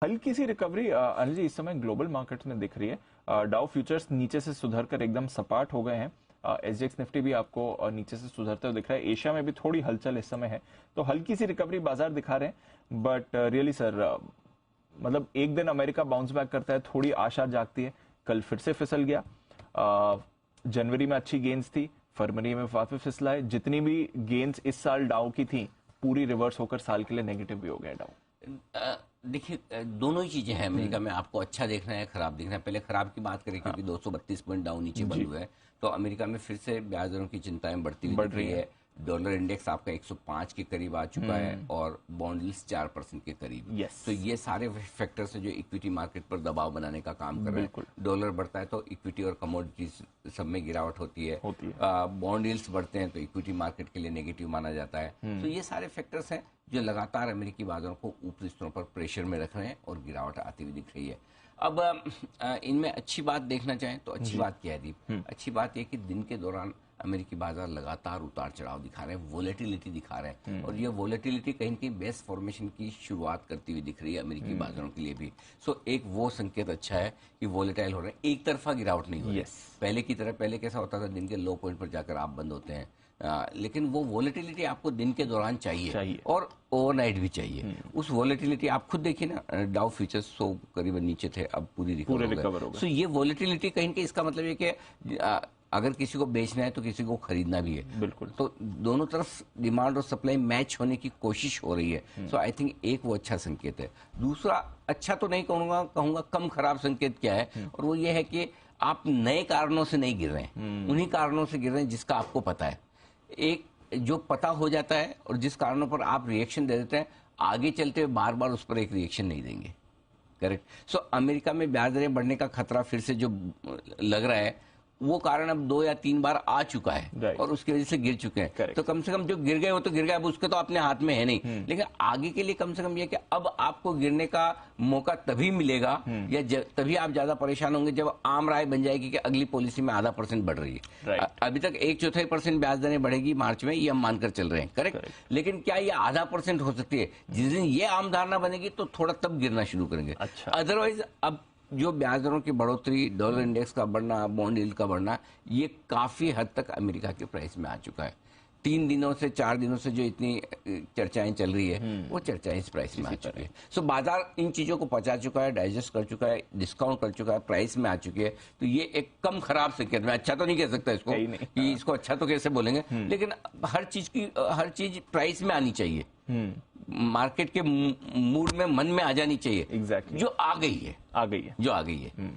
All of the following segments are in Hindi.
हल्की सी रिकवरी अनिल जी इस समय ग्लोबल मार्केट में दिख रही है। डाउ फ्यूचर्स नीचे से सुधर कर एकदम सपाट हो गए हैं। एसजीएक्स निफ्टी भी आपको नीचे से सुधरते हुए दिख रहा है। एशिया में भी थोड़ी हलचल इस समय है, तो हल्की सी रिकवरी बाजार दिखा रहे हैं। बट रियली सर, मतलब एक दिन अमेरिका बाउंस बैक करता है, थोड़ी आशा जागती है। कल फिर से फिसल गया। जनवरी में अच्छी गेंस थी, फरवरी में वापस फिसला है। जितनी भी गेंस इस साल डाउ की थी पूरी रिवर्स होकर साल के लिए नेगेटिव भी हो गया डाउ। देखिए, दोनों ही चीजें हैं अमेरिका में। आपको अच्छा देखना है, खराब देखना है। पहले खराब की बात करें, क्योंकि 232 पॉइंट डाउन नीचे बंद हुआ है, तो अमेरिका में फिर से ब्याज दरों की चिंताएं बढ़ती हुई दिख रही है। डॉलर इंडेक्स आपका 105 के करीब आ चुका है और बॉन्ड यील्ड्स 4% के करीब। yes. तो ये सारे फैक्टर्स हैं जो इक्विटी मार्केट पर दबाव बनाने का काम कर रहे हैं। डॉलर बढ़ता है तो इक्विटी और कमोडिटीज सब में गिरावट होती है। बॉन्ड यील्ड्स बढ़ते हैं तो इक्विटी मार्केट के लिए नेगेटिव माना जाता है। तो ये सारे फैक्टर्स हैं जो लगातार अमेरिकी बाजारों को ऊपरी स्तरों पर प्रेशर में रख रहे हैं और गिरावट आती हुई दिख रही है। अब इनमें अच्छी बात देखना चाहें तो अच्छी बात क्या है दीप? अच्छी बात यह कि दिन के दौरान अमेरिकी बाजार लगातार उतार चढ़ाव दिखा रहे हैं, वोलेटिलिटी दिखा रहे हैं, और ये वोलेटिलिटी कहीं न कहीं बेस फॉर्मेशन की शुरुआत करती हुई दिख रही है अमेरिकी बाजारों के लिए भी। सो एक वो संकेत अच्छा है कि वोलेटाइल हो रहे हैं, एक तरफा गिरावट नहीं हो रही। पहले की तरह, पहले कैसा होता था दिन के लो पॉइंट पर जाकर आप बंद होते हैं, लेकिन वो वोलेटिलिटी आपको दिन के दौरान चाहिए और ओवरनाइट भी चाहिए। उस वोलेटिलिटी आप खुद देखिए ना, डाउ फ्यूचर्स 100 करीबन नीचे थे, अब पूरी रिकवर हो गए। सो ये वोलेटिलिटी कहीं कि इसका मतलब है कि अगर किसी को बेचना है तो किसी को खरीदना भी है। बिल्कुल। तो दोनों तरफ डिमांड और सप्लाई मैच होने की कोशिश हो रही है। सो आई थिंक एक वो अच्छा संकेत है। दूसरा, अच्छा तो नहीं कहूंगा कम खराब संकेत क्या है, और वो ये है कि आप नए कारणों से नहीं गिर रहे हैं, उन्हीं कारणों से गिर रहे हैं जिसका आपको पता है। एक जो पता हो जाता है और जिस कारणों पर आप रिएक्शन दे देते हैं, आगे चलते हुए बार बार उस पर एक रिएक्शन नहीं देंगे। करेक्ट। सो अमेरिका में ब्याज दरें बढ़ने का खतरा फिर से जो लग रहा है, वो कारण अब 2 या 3 बार आ चुका है और उसकी वजह से गिर चुके हैं। तो कम से कम जो गिर गए वो तो गिर गए, अब उसके तो अपने हाथ में है नहीं। लेकिन आगे के लिए कम से कम ये कि अब आपको गिरने का मौका तभी मिलेगा या तभी आप ज्यादा परेशान होंगे जब आम राय बन जाएगी कि अगली पॉलिसी में आधा % बढ़ रही है। अभी तक 1/4% ब्याज दरें बढ़ेगी मार्च में, ये हम मानकर चल रहे हैं। करेक्ट। लेकिन क्या ये आधा % हो सकती है? जिस दिन ये आम धारणा बनेगी तो थोड़ा तब गिरना शुरू करेंगे। अदरवाइज अब जो ब्याज दरों की बढ़ोतरी, डॉलर इंडेक्स का बढ़ना, बॉन्ड यील्ड का बढ़ना, ये काफी हद तक अमेरिका के प्राइस में आ चुका है। 3 दिनों से 4 दिनों से जो इतनी चर्चाएं चल रही है, वो चर्चाएं इस प्राइस में आ चुकी है। सो बाजार इन चीजों को पचा चुका है, डाइजेस्ट कर चुका है, डिस्काउंट कर चुका है, प्राइस में आ चुकी है। तो ये एक कम खराब संकेत, मैं अच्छा तो नहीं कह सकता इसको कि इसको अच्छा तो कैसे बोलेंगे, लेकिन हर चीज प्राइस में आनी चाहिए, मार्केट के मूड में, मन में आ जानी चाहिए। Exactly. जो आ गई है जो आ गई है।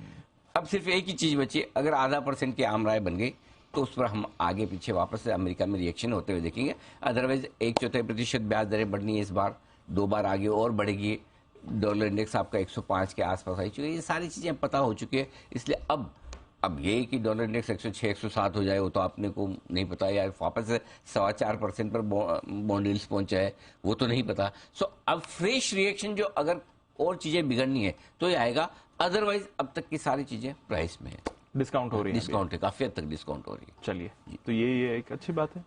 अब सिर्फ एक ही चीज बची, अगर आधा % की आम राय बन गई तो उस पर हम आगे पीछे वापस से अमेरिका में रिएक्शन होते हुए देखेंगे। अदरवाइज 1/4% ब्याज दरें बढ़नी है इस बार, 2 बार आगे और बढ़ेगी। डॉलर इंडेक्स आपका 105 के आसपास आई चुकी है, ये सारी चीजें पता हो चुकी है। इसलिए अब ये कि डॉलर इंडेक्स 106 107 हो जाए वो तो आपने को नहीं पता, यार वापस से 4.25% पर बॉन्ड यील्ड्स पहुंचा है वो तो नहीं पता। सो अब फ्रेश रिएक्शन जो अगर और चीजें बिगड़नी है तो ये आएगा, अदरवाइज अब तक की सारी चीजें प्राइस में है, डिस्काउंट हो रही है, डिस्काउंट है, काफी हद तक डिस्काउंट हो रही है। चलिए, तो ये एक अच्छी बात है।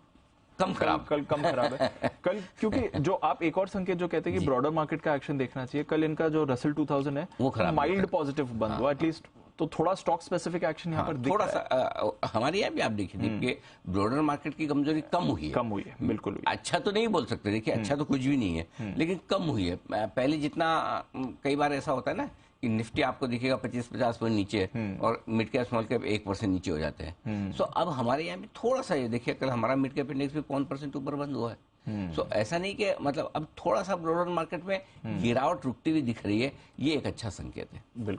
कम खराब, कल कम खराब है कल, क्योंकि जो आप एक और संकेत जो कहते हैं कि ब्रॉडर मार्केट का एक्शन देखना चाहिए, कल इनका जो रसल 2000 है वो माइल्ड पॉजिटिव बंद हुआ एटलीस्ट, तो थोड़ा स्टॉक स्पेसिफिक एक्शन यहाँ पर थोड़ा सा हमारे यहाँ भी आप देखिए कि ब्रॉडर मार्केट की कमजोरी कम हुई है, बिल्कुल हुई। अच्छा तो नहीं बोल सकते, देखिए अच्छा तो कुछ भी नहीं है, लेकिन कम हुई है। पहले जितना, कई बार ऐसा होता है ना कि निफ्टी आपको दिखेगा 25-50 पॉइंट नीचे है और मिड कैप स्मॉल कैप 1% नीचे हो जाते हैं। सो अब हमारे यहाँ भी थोड़ा सा ये देखिए, कल हमारा मिड कैप इंडेक्स भी 1% ऊपर बंद हुआ है। सो ऐसा नहीं कि मतलब अब थोड़ा सा ब्रॉडर मार्केट में गिरावट रुकती हुई दिख रही है, ये एक अच्छा संकेत है। बिल्कुल।